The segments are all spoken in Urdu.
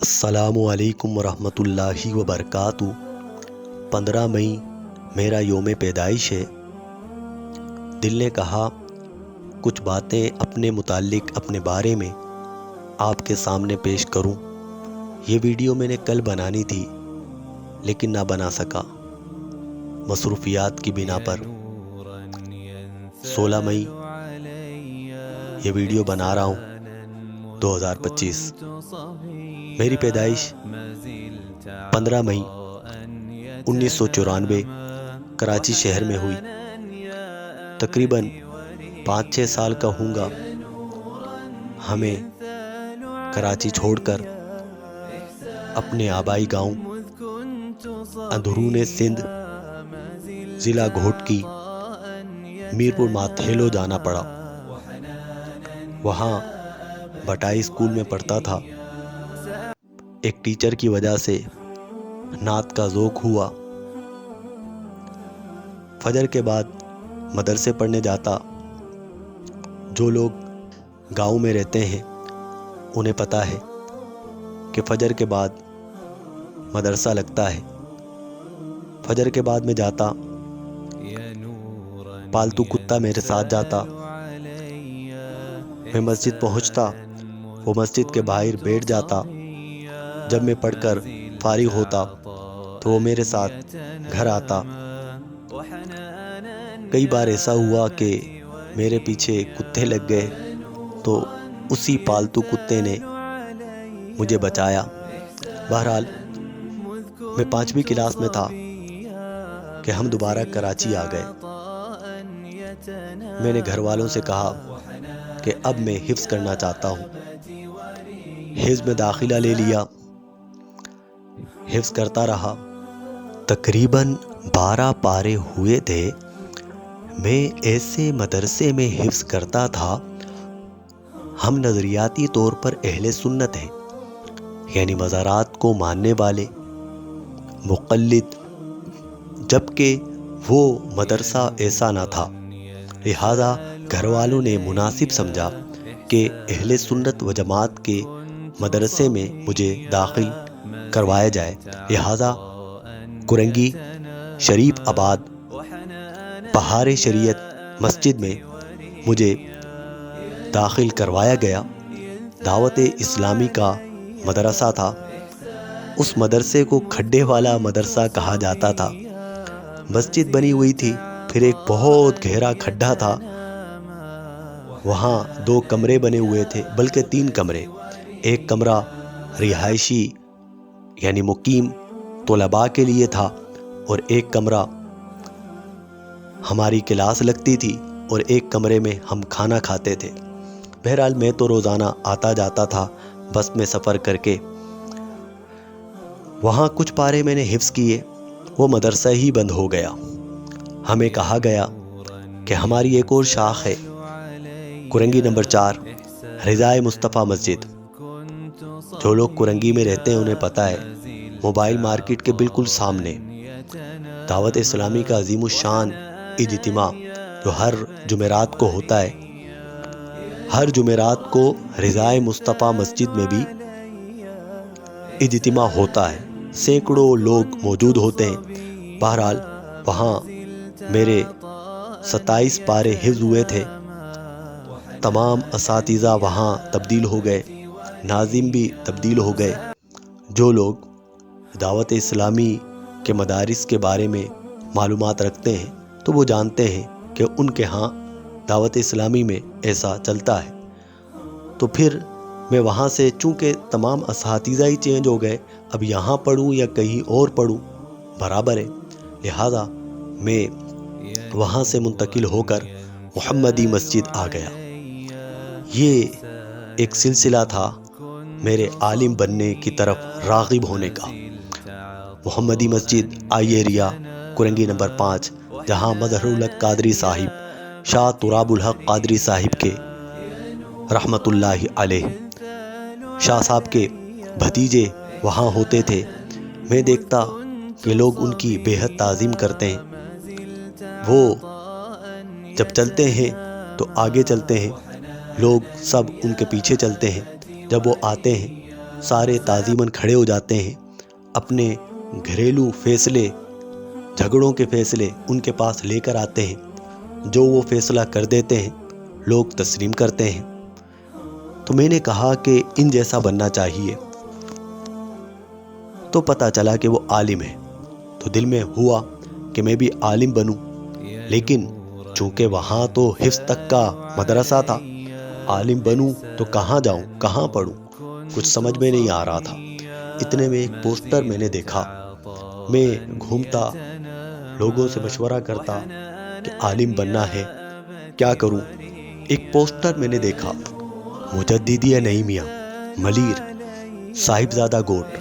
السلام علیکم ورحمۃ اللہ وبرکاتہ۔ 15 مئی میرا یوم پیدائش ہے۔ دل نے کہا کچھ باتیں اپنے متعلق اپنے بارے میں آپ کے سامنے پیش کروں۔ یہ ویڈیو میں نے کل بنانی تھی لیکن نہ بنا سکا مصروفیات کی بنا پر۔ 16 مئی یہ ویڈیو بنا رہا ہوں 2025۔ میری پیدائش 15 مئی 1994 کراچی شہر میں ہوئی۔ تقریباً 5-6 سال کا ہوں گا ہمیں کراچی چھوڑ کر اپنے آبائی گاؤں اندرون سندھ ضلع گھوٹکی میرپور ماتھیلو جانا پڑا۔ وہاں بٹائی اسکول میں پڑھتا تھا۔ ایک ٹیچر کی وجہ سے نعت کا ذوق ہوا۔ فجر کے بعد مدرسے پڑھنے جاتا۔ جو لوگ گاؤں میں رہتے ہیں انہیں پتہ ہے کہ فجر کے بعد مدرسہ لگتا ہے۔ فجر کے بعد میں جاتا، پالتو کتا میرے ساتھ جاتا۔ میں مسجد پہنچتا، وہ مسجد کے باہر بیٹھ جاتا۔ جب میں پڑھ کر فارغ ہوتا تو وہ میرے ساتھ گھر آتا۔ کئی بار ایسا ہوا کہ میرے پیچھے کتے لگ گئے تو اسی پالتو کتے نے مجھے بچایا۔ بہرحال میں 5ویں کلاس میں تھا کہ ہم دوبارہ کراچی آ گئے۔ میں نے گھر والوں سے کہا کہ اب میں حفظ کرنا چاہتا ہوں۔ حفظ میں داخلہ لے لیا، حفظ کرتا رہا۔ تقریباً 12 پارے ہوئے تھے۔ میں ایسے مدرسے میں حفظ کرتا تھا، ہم نظریاتی طور پر اہل سنت ہیں، یعنی مزارات کو ماننے والے، مقلد، جبکہ وہ مدرسہ ایسا نہ تھا۔ لہذا گھر والوں نے مناسب سمجھا کہ اہل سنت و جماعت کے مدرسے میں مجھے داخل کروایا جائے۔ لہذا کرنگی شریف آباد بہار شریعت مسجد میں مجھے داخل کروایا گیا۔ دعوت اسلامی کا مدرسہ تھا۔ اس مدرسے کو کھڈے والا مدرسہ کہا جاتا تھا۔ مسجد بنی ہوئی تھی، پھر ایک بہت گہرا کھڈا تھا۔ وہاں 2 کمرے بنے ہوئے تھے، بلکہ 3 کمرے۔ ایک کمرہ رہائشی یعنی مقیم طلباء کے لیے تھا، اور ایک کمرہ ہماری کلاس لگتی تھی، اور ایک کمرے میں ہم کھانا کھاتے تھے۔ بہرحال میں تو روزانہ آتا جاتا تھا بس میں سفر کر کے۔ وہاں کچھ پارے میں نے حفظ کیے، وہ مدرسہ ہی بند ہو گیا۔ ہمیں کہا گیا کہ ہماری ایک اور شاخ ہے، کرنگی نمبر 4 رضائے مصطفیٰ مسجد۔ جو لوگ کرنگی میں رہتے ہیں انہیں پتہ ہے، موبائل مارکیٹ کے بالکل سامنے دعوت اسلامی کا عظیم الشان اجتماع جو ہر جمعرات کو ہوتا ہے۔ ہر جمعرات کو رضائے مصطفیٰ مسجد میں بھی اجتماع ہوتا ہے، سینکڑوں لوگ موجود ہوتے ہیں۔ بہرحال وہاں میرے 27 پارے حفظ ہوئے تھے۔ تمام اساتذہ وہاں تبدیل ہو گئے، ناظم بھی تبدیل ہو گئے۔ جو لوگ دعوت اسلامی کے مدارس کے بارے میں معلومات رکھتے ہیں تو وہ جانتے ہیں کہ ان کے ہاں دعوت اسلامی میں ایسا چلتا ہے۔ تو پھر میں وہاں سے، چونکہ تمام اساتذہ ہی چینج ہو گئے، اب یہاں پڑھوں یا کہیں اور پڑھوں برابر ہے، لہذا میں وہاں سے منتقل ہو کر محمدی مسجد آ گیا۔ یہ ایک سلسلہ تھا میرے عالم بننے کی طرف راغب ہونے کا۔ محمدی مسجد آئی ایریا کرنگی نمبر 5، جہاں مظہر الحق قادری صاحب، شاہ تراب الحق قادری صاحب کے رحمت اللہ علیہ، شاہ صاحب کے بھتیجے وہاں ہوتے تھے۔ میں دیکھتا کہ لوگ ان کی بے حد تعظیم کرتے ہیں۔ وہ جب چلتے ہیں تو آگے چلتے ہیں، لوگ سب ان کے پیچھے چلتے ہیں۔ جب وہ آتے ہیں سارے تعظیماً کھڑے ہو جاتے ہیں، اپنے گھریلو فیصلے، جھگڑوں کے فیصلے ان کے پاس لے کر آتے ہیں، جو وہ فیصلہ کر دیتے ہیں لوگ تسلیم کرتے ہیں۔ تو میں نے کہا کہ ان جیسا بننا چاہیے، تو پتہ چلا کہ وہ عالم ہے، تو دل میں ہوا کہ میں بھی عالم بنوں، لیکن چونکہ وہاں تو حفظ تک کا مدرسہ تھا، عالم بنوں تو کہاں جاؤں، کہاں پڑھوں، کچھ سمجھ میں نہیں آ رہا تھا۔ اتنے میں ایک پوسٹر میں نے دیکھا، میں گھومتا لوگوں سے مشورہ کرتا کہ عالم بننا ہے، کیا کروں؟ ایک پوسٹر میں نے دیکھا، مجددیہ نعیمیہ، ملیر، صاحبزادہ گوٹ،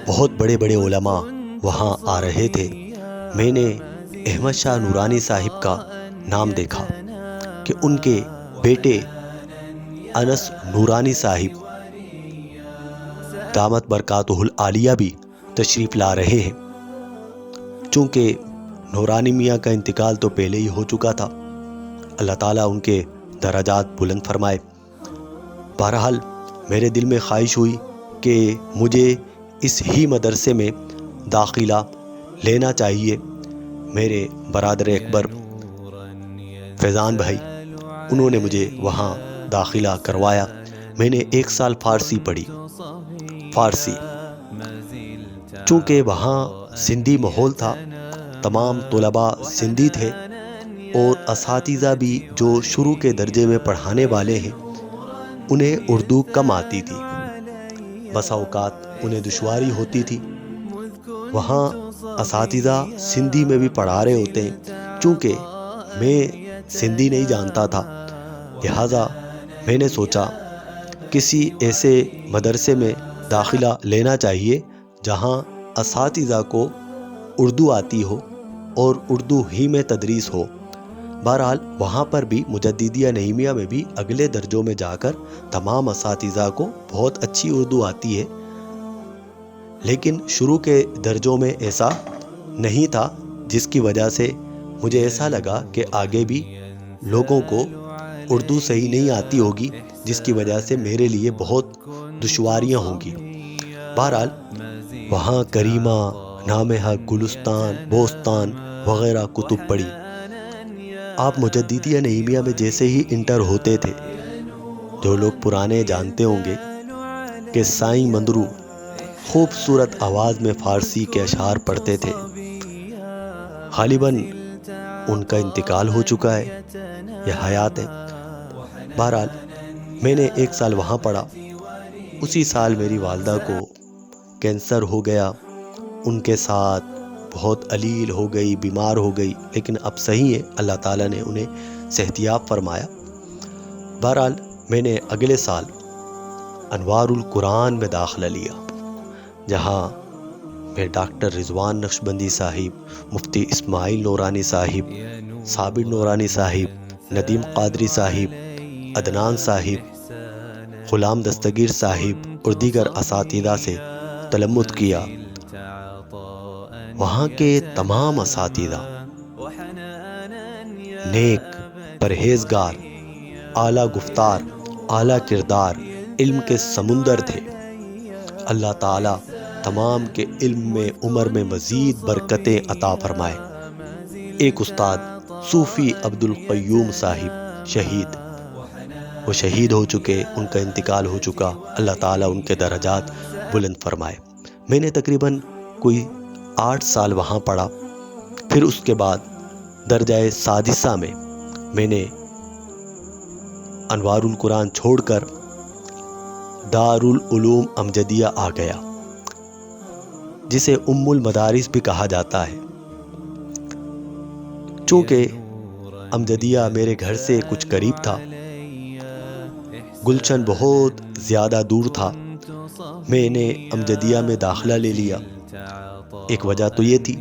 بہت بڑے بڑے علماء وہاں آ رہے تھے۔ میں نے احمد شاہ نورانی صاحب کا نام دیکھا کہ ان کے بیٹے انس نورانی صاحب دامت برکاتہ العالیہ بھی تشریف لا رہے ہیں۔ چونکہ نورانی میاں کا انتقال تو پہلے ہی ہو چکا تھا، اللہ تعالیٰ ان کے درجات بلند فرمائے۔ بہرحال میرے دل میں خواہش ہوئی کہ مجھے اس ہی مدرسے میں داخلہ لینا چاہیے۔ میرے برادر اکبر فیضان بھائی، انہوں نے مجھے وہاں داخلہ کروایا۔ میں نے 1 سال فارسی پڑھی، فارسی، چونکہ وہاں سندھی ماحول تھا، تمام طلباء سندھی تھے، اور اساتذہ بھی جو شروع کے درجے میں پڑھانے والے ہیں انہیں اردو کم آتی تھی، بسا اوقات انہیں دشواری ہوتی تھی۔ وہاں اساتذہ سندھی میں بھی پڑھا رہے ہوتے ہیں، چونکہ میں سندھی نہیں جانتا تھا، لہٰذا میں نے سوچا کسی ایسے مدرسے میں داخلہ لینا چاہیے جہاں اساتذہ کو اردو آتی ہو اور اردو ہی میں تدریس ہو۔ بہرحال وہاں پر بھی مجددیہ نعیمیہ میں بھی اگلے درجوں میں جا کر تمام اساتذہ کو بہت اچھی اردو آتی ہے، لیکن شروع کے درجوں میں ایسا نہیں تھا، جس کی وجہ سے مجھے ایسا لگا کہ آگے بھی لوگوں کو اردو صحیح نہیں آتی ہوگی، جس کی وجہ سے میرے لیے بہت دشواریاں ہوں گی۔ بہرحال وہاں کریمہ، نام حق، گلستان، بوستان وغیرہ کتب پڑھی۔ آپ مجددیہ نعیمیہ میں جیسے ہی انٹر ہوتے تھے، جو لوگ پرانے جانتے ہوں گے کہ سائیں مندرو خوبصورت آواز میں فارسی کے اشعار پڑھتے تھے، غالباً ان کا انتقال ہو چکا ہے یا حیات ہے۔ بہرحال میں نے 1 سال وہاں پڑھا، اسی سال میری والدہ کو کینسر ہو گیا، ان کے ساتھ بہت علیل ہو گئی، بیمار ہو گئی، لیکن اب صحیح ہے، اللہ تعالیٰ نے انہیں صحتیاب فرمایا۔ بہرحال میں نے اگلے سال انوار القرآن میں داخلہ لیا، جہاں میں ڈاکٹر رضوان نقشبندی صاحب، مفتی اسماعیل نورانی صاحب، صابر نورانی صاحب، ندیم قادری صاحب، عدنان صاحب، غلام دستگیر صاحب اور دیگر اساتذہ سے تلمذ کیا۔ وہاں کے تمام اساتذہ نیک، پرہیزگار، اعلیٰ گفتار، اعلیٰ کردار، علم کے سمندر تھے۔ اللہ تعالیٰ تمام کے علم میں، عمر میں مزید برکتیں عطا فرمائے۔ ایک استاد صوفی عبد القیوم صاحب شہید، وہ شہید ہو چکے، ان کا انتقال ہو چکا، اللہ تعالیٰ ان کے درجات بلند فرمائے۔ میں نے تقریباً کوئی 8 سال وہاں پڑھا۔ پھر اس کے بعد درجہ سادسہ میں نے انوار القرآن چھوڑ کر دارالعلوم امجدیہ آ گیا، جسے ام المدارس بھی کہا جاتا ہے۔ چونکہ امجدیہ میرے گھر سے کچھ قریب تھا، گلشن بہت زیادہ دور تھا، میں نے امجدیہ میں داخلہ لے لیا۔ ایک وجہ تو یہ تھی،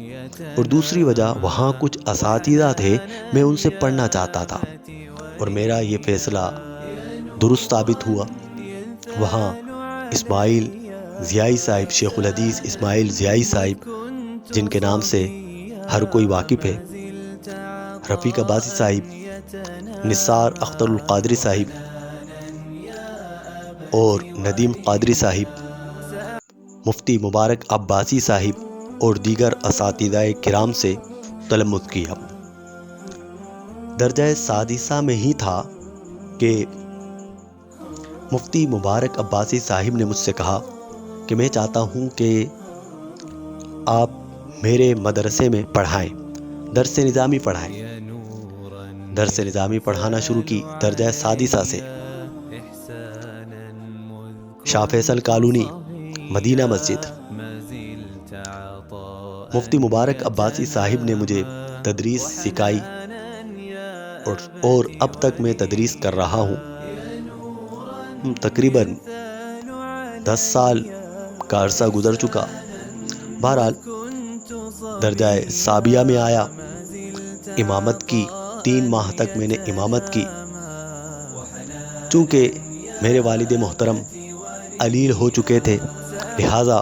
اور دوسری وجہ وہاں کچھ اساتذہ تھے، میں ان سے پڑھنا چاہتا تھا، اور میرا یہ فیصلہ درست ثابت ہوا۔ وہاں اسماعیل ضیائی صاحب، شیخ الحدیث اسماعیل ضیائی صاحب، جن کے نام سے ہر کوئی واقف ہے، رفیق عباسی صاحب، نثار اختر القادری صاحب اور ندیم قادری صاحب، مفتی مبارک عباسی صاحب اور دیگر اساتذہ کرام سے تلمذ کیا۔ درجہ سادسہ میں ہی تھا کہ مفتی مبارک عباسی صاحب نے مجھ سے کہا کہ میں چاہتا ہوں کہ آپ میرے مدرسے میں پڑھائیں، درس نظامی پڑھائیں۔ درس نظامی پڑھانا شروع کی درجہ سادسہ سے۔ شاہ فیصل کالونی، مدینہ مسجد۔ مفتی مبارک عباسی صاحب نے مجھے تدریس سکھائی اور اب تک میں تدریس کر رہا ہوں۔ تقریباً 10 سال کا عرصہ گزر چکا۔ بہرحال درجہ ثابیہ میں آیا، امامت کی 3 ماہ تک میں نے امامت کی۔ چونکہ میرے والد محترم علیل ہو چکے تھے، لہٰذا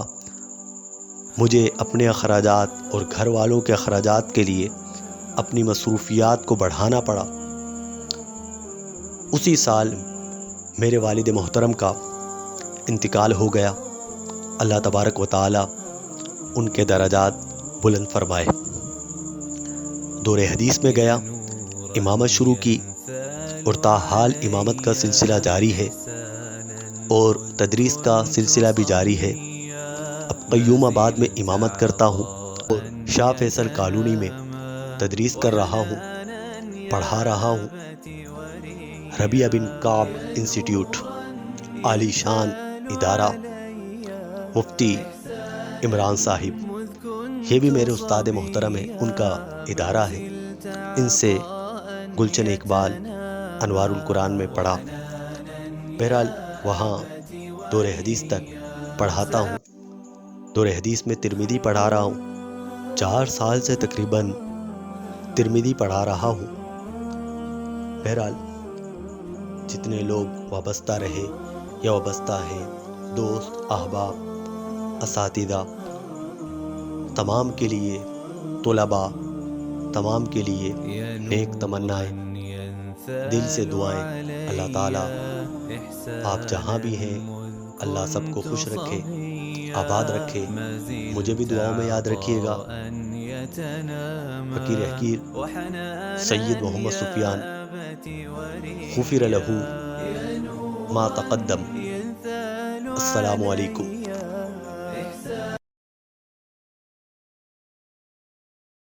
مجھے اپنے اخراجات اور گھر والوں کے اخراجات کے لیے اپنی مصروفیات کو بڑھانا پڑا۔ اسی سال میرے والد محترم کا انتقال ہو گیا۔ اللہ تبارک و تعالی ان کے درجات بلند فرمائے۔ دور حدیث میں گیا، امامت شروع کی اور تاحال امامت کا سلسلہ جاری ہے اور تدریس کا سلسلہ بھی جاری ہے۔ اب قیوم آباد میں امامت کرتا ہوں اور شاہ فیصل کالونی میں تدریس کر رہا ہوں، پڑھا رہا ہوں۔ ربیہ بن کعب انسٹیٹیوٹ، عالی شان ادارہ، مفتی عمران صاحب، یہ بھی میرے استاد محترم ہیں، ان کا ادارہ ہے۔ ان سے گلشن اقبال، انوار القرآن میں پڑھا۔ بہرحال وہاں دور حدیث تک پڑھاتا ہوں۔ دور حدیث میں ترمذی پڑھا رہا ہوں۔ 4 سال سے تقریباً ترمذی پڑھا رہا ہوں۔ بہرحال جتنے لوگ وابستہ رہے یا وابستہ ہیں، دوست، احباب، اساتذہ، تمام کے لیے، طلباء، تمام کے لیے نیک تمنائیں، دل سے دعائیں۔ اللہ تعالیٰ آپ جہاں بھی ہیں، اللہ سب کو خوش رکھے، آباد رکھے۔ مجھے بھی دعاؤں میں یاد رکھیے گا۔ فقیر حقیر سید محمد سفیان، غفر لہ ما تقدم۔ السلام علیکم۔